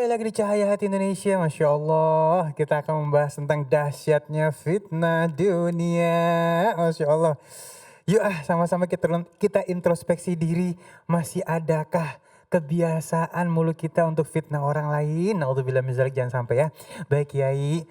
lagi di Cahaya Hati Indonesia, Masya Allah. Kita akan membahas tentang dahsyatnya fitnah dunia, Masya Allah. Yuk sama-sama kita introspeksi diri, masih adakah kebiasaan mulut kita untuk fitnah orang lain? Naudzubillah min dzalik, jangan sampai ya. Baik Kiai,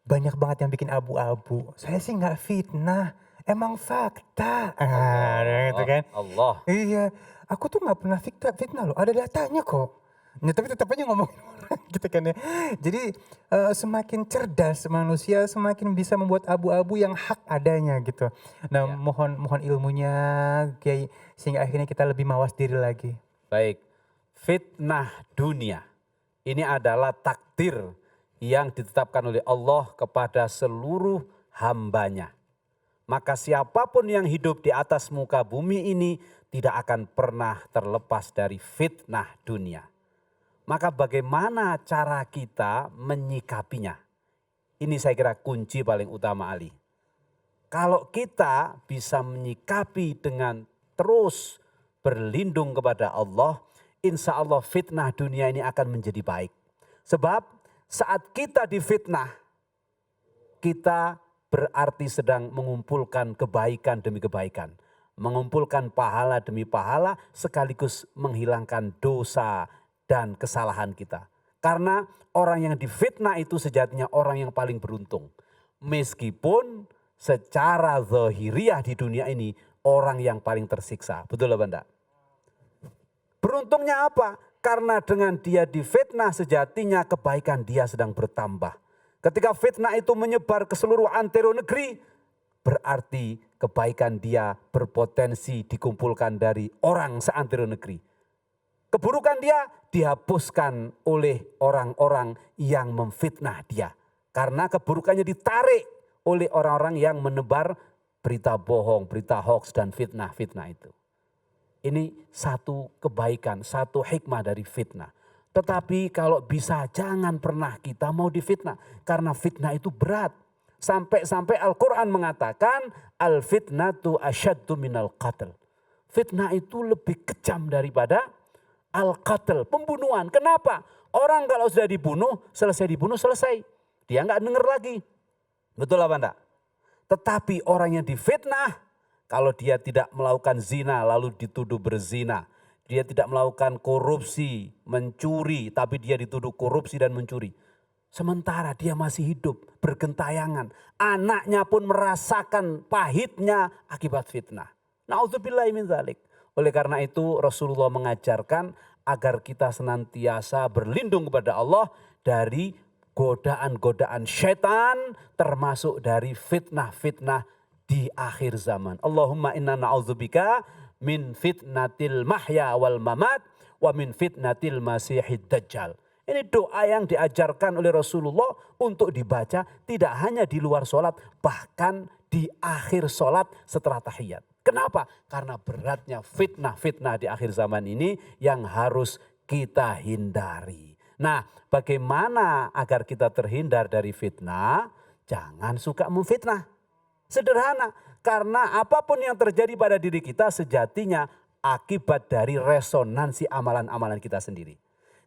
banyak banget yang bikin abu-abu. Saya sih nggak fitnah, emang fakta. Gitu Allah, kan. Allah. Iya, aku tuh nggak pernah fitnah loh, ada datanya kok. Ya, tapi tetap aja ngomongin orang gitu kan ya. Jadi semakin cerdas manusia semakin bisa membuat abu-abu yang hak adanya gitu. Nah Ya, mohon ilmunya Kiai sehingga akhirnya kita lebih mawas diri lagi. baik. Fitnah dunia. Ini adalah takdir yang ditetapkan oleh Allah kepada seluruh hambanya. Maka siapapun yang hidup di atas muka bumi ini tidak akan pernah terlepas dari fitnah dunia. Maka bagaimana cara kita menyikapinya? Ini saya kira kunci paling utama Ali. Kalau kita bisa menyikapi dengan terus berlindung kepada Allah, insya Allah fitnah dunia ini akan menjadi baik. Sebab saat kita difitnah, kita berarti sedang mengumpulkan kebaikan demi kebaikan. Mengumpulkan pahala demi pahala sekaligus menghilangkan dosa dan kesalahan kita. Karena orang yang difitnah itu sejatinya orang yang paling beruntung. Meskipun secara zahiriah di dunia ini orang yang paling tersiksa. Betul apa enggak? Beruntungnya apa? Karena dengan dia difitnah sejatinya kebaikan dia sedang bertambah. Ketika fitnah itu menyebar ke seluruh antero negeri, berarti kebaikan dia berpotensi dikumpulkan dari orang seantero negeri. Keburukan dia dihapuskan oleh orang-orang yang memfitnah dia. Karena keburukannya ditarik oleh orang-orang yang menebar berita bohong, berita hoax dan fitnah-fitnah itu. Ini satu kebaikan, satu hikmah dari fitnah. Tetapi kalau bisa jangan pernah kita mau difitnah. Karena fitnah itu berat. Sampai-sampai Al-Quran mengatakan al-fitnatu asyaddu minal qatl. Fitnah itu lebih kejam daripada al-qatl, pembunuhan. Kenapa? Orang kalau sudah dibunuh, selesai. Dia nggak denger lagi. Betul apa enggak? Tetapi orang yang difitnah, kalau dia tidak melakukan zina lalu dituduh berzina. Dia tidak melakukan korupsi, mencuri, tapi dia dituduh korupsi dan mencuri. Sementara dia masih hidup, bergentayangan. Anaknya pun merasakan pahitnya akibat fitnah. Na'udzubillahi min dzalik. Oleh karena itu Rasulullah mengajarkan agar kita senantiasa berlindung kepada Allah dari godaan-godaan syaitan termasuk dari fitnah-fitnah di akhir zaman. Allahumma inna na'udzubika min fitnatil mahya wal mamat wa min fitnatil masihid dajjal. Ini doa yang diajarkan oleh Rasulullah untuk dibaca tidak hanya di luar sholat, bahkan di akhir sholat setelah tahiyat. Kenapa? Karena beratnya fitnah-fitnah di akhir zaman ini yang harus kita hindari. Nah, bagaimana agar kita terhindar dari fitnah? Jangan suka memfitnah. Sederhana, karena apapun yang terjadi pada diri kita sejatinya akibat dari resonansi amalan-amalan kita sendiri.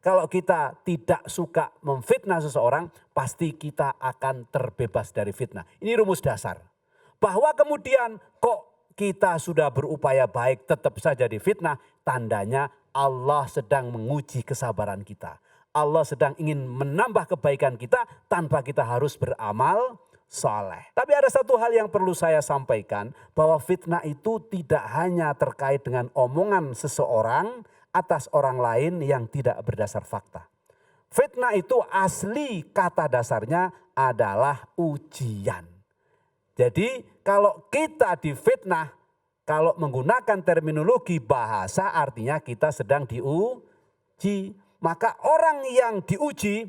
Kalau kita tidak suka memfitnah seseorang, pasti kita akan terbebas dari fitnah. Ini rumus dasar. Bahwa kemudian kok kita sudah berupaya baik tetap saja difitnah, tandanya Allah sedang menguji kesabaran kita. Allah sedang ingin menambah kebaikan kita tanpa kita harus beramal soleh. Tapi ada satu hal yang perlu saya sampaikan, bahwa fitnah itu tidak hanya terkait dengan omongan seseorang atas orang lain yang tidak berdasar fakta. Fitnah itu asli kata dasarnya adalah ujian. Jadi kalau kita difitnah, kalau menggunakan terminologi bahasa artinya kita sedang diuji. Maka orang yang diuji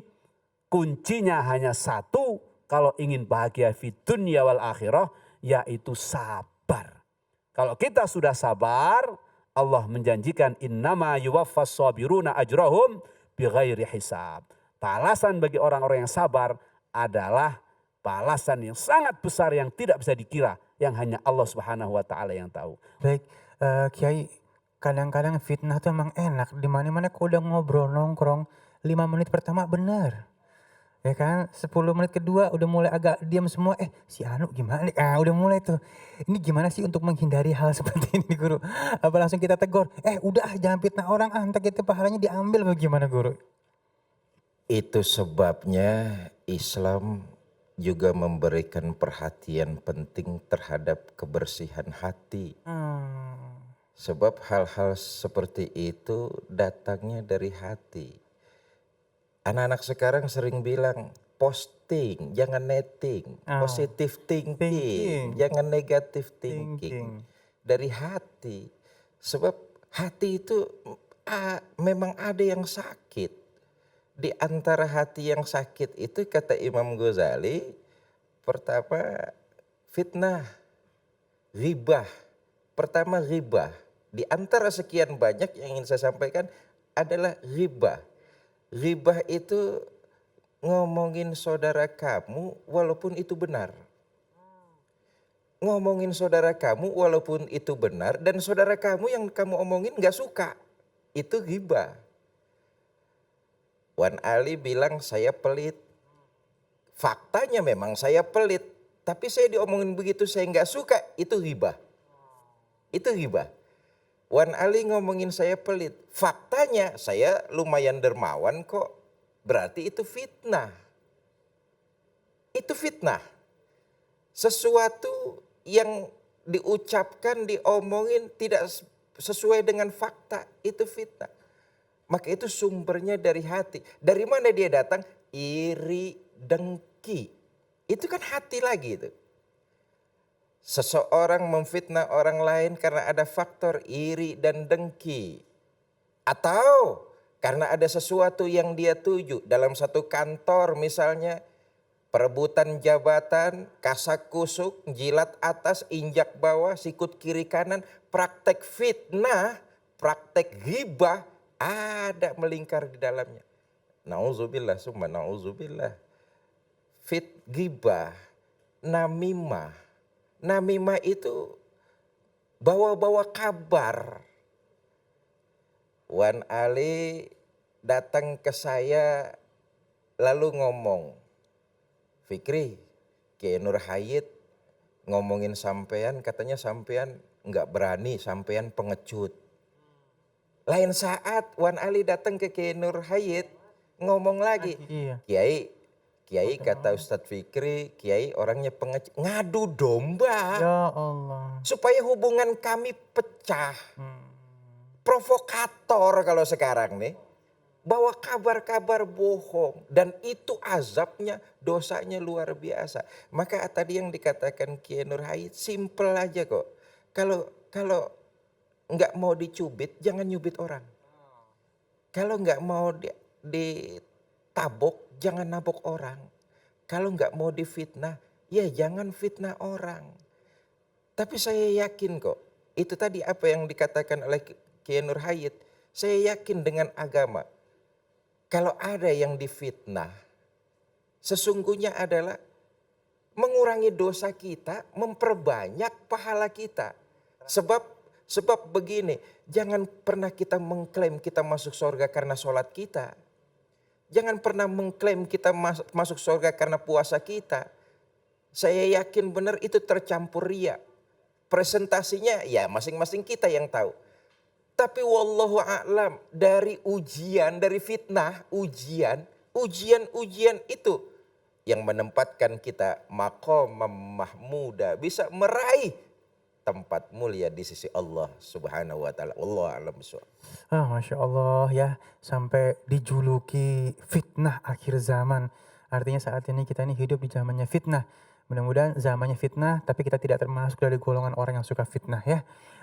kuncinya hanya satu kalau ingin bahagia fi dunya wal akhirah, yaitu sabar. Kalau kita sudah sabar, Allah menjanjikan innama yuwaffas sabiruna ajrahum bighairi hisab. Balasan bagi orang-orang yang sabar adalah balasan yang sangat besar yang tidak bisa dikira, yang hanya Allah Subhanahu wa taala yang tahu. Baik, Kiai, kadang-kadang fitnah tuh emang enak. Di mana-mana kalau udah ngobrol nongkrong, 5 menit pertama benar. Ya kan, 10 menit kedua udah mulai agak diam semua, si Anu gimana nih? Udah mulai tuh. Ini gimana sih untuk menghindari hal seperti ini guru? Apa langsung kita tegur, udah jangan fitnah orang, entar gitu pahalanya diambil bagaimana guru? Itu sebabnya Islam juga memberikan perhatian penting terhadap kebersihan hati. Sebab hal-hal seperti itu datangnya dari hati. Anak-anak sekarang sering bilang posting, jangan netting. Positive thinking, jangan negative thinking. Dari hati. Sebab hati itu memang ada yang sakit. Di antara hati yang sakit itu kata Imam Ghazali, pertama fitnah, ghibah. Pertama ghibah. Di antara sekian banyak yang ingin saya sampaikan adalah ghibah. Ghibah itu ngomongin saudara kamu walaupun itu benar. Ngomongin saudara kamu walaupun itu benar dan saudara kamu yang kamu omongin gak suka. Itu ghibah. Wan Ali bilang saya pelit. Faktanya memang saya pelit. Tapi saya diomongin begitu saya gak suka. Itu ghibah. Itu ghibah. Wan Ali ngomongin saya pelit. Faktanya saya lumayan dermawan kok. Berarti itu fitnah. Itu fitnah. Sesuatu yang diucapkan, diomongin tidak sesuai dengan fakta. Itu fitnah. Maka itu sumbernya dari hati. Dari mana dia datang? Iri, dengki. Itu kan hati lagi itu. Seseorang memfitnah orang lain karena ada faktor iri dan dengki. Atau karena ada sesuatu yang dia tuju. Dalam satu kantor misalnya perebutan jabatan, kasak kusuk, jilat atas, injak bawah, sikut kiri kanan. Praktek fitnah, praktek ghibah ada melingkar di dalamnya. Nauzubillah, summa nauzubillah. Ghibah, namimah. Namimah itu bawa-bawa kabar. Wan Ali datang ke saya lalu ngomong, Fikri, Kiai Nur Hayit ngomongin sampean, katanya sampean nggak berani, sampean pengecut. Lain saat Wan Ali datang ke Kiai Nur Hayit ngomong lagi, Kiai kata Ustadz Fikri, Kiai orangnya pengecut, ngadu domba. Ya Allah. Supaya hubungan kami pecah. Provokator kalau sekarang nih. Bawa kabar-kabar bohong. Dan itu azabnya, dosanya luar biasa. Maka tadi yang dikatakan Kiai Nur Hayit, simple aja kok. Kalau nggak mau dicubit, jangan nyubit orang. Kalau nggak mau ditabok, jangan nabok orang. Kalau nggak mau difitnah, ya jangan fitnah orang. Tapi saya yakin kok, itu tadi apa yang dikatakan oleh Kiai Nur Hayit, saya yakin dengan agama. Kalau ada yang difitnah, sesungguhnya adalah mengurangi dosa kita, memperbanyak pahala kita. Sebab begini, jangan pernah kita mengklaim kita masuk surga karena sholat kita. Jangan pernah mengklaim kita masuk surga karena puasa kita. Saya yakin benar itu tercampur ria. Presentasinya ya masing-masing kita yang tahu. Tapi wallahu a'lam, dari ujian, dari fitnah, ujian itu yang menempatkan kita maqam mahmuda, bisa meraih tempat mulia di sisi Allah Subhanahu wa taala. Wallahu a'lam bishawab. Masya Allah ya, sampai dijuluki fitnah akhir zaman. Artinya saat ini kita ini hidup di zamannya fitnah. Mudah-mudahan zamannya fitnah, tapi kita tidak termasuk dari golongan orang yang suka fitnah ya.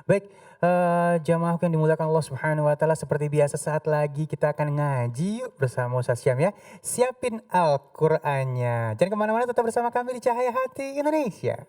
Baik, jamaah yang dimuliakan Allah Subhanahu wa taala, seperti biasa saat lagi kita akan ngaji yuk bersama Ustaz Syam ya. Siapin Al-Qur'annya. Jangan kemana-mana, tetap bersama kami di Cahaya Hati Indonesia.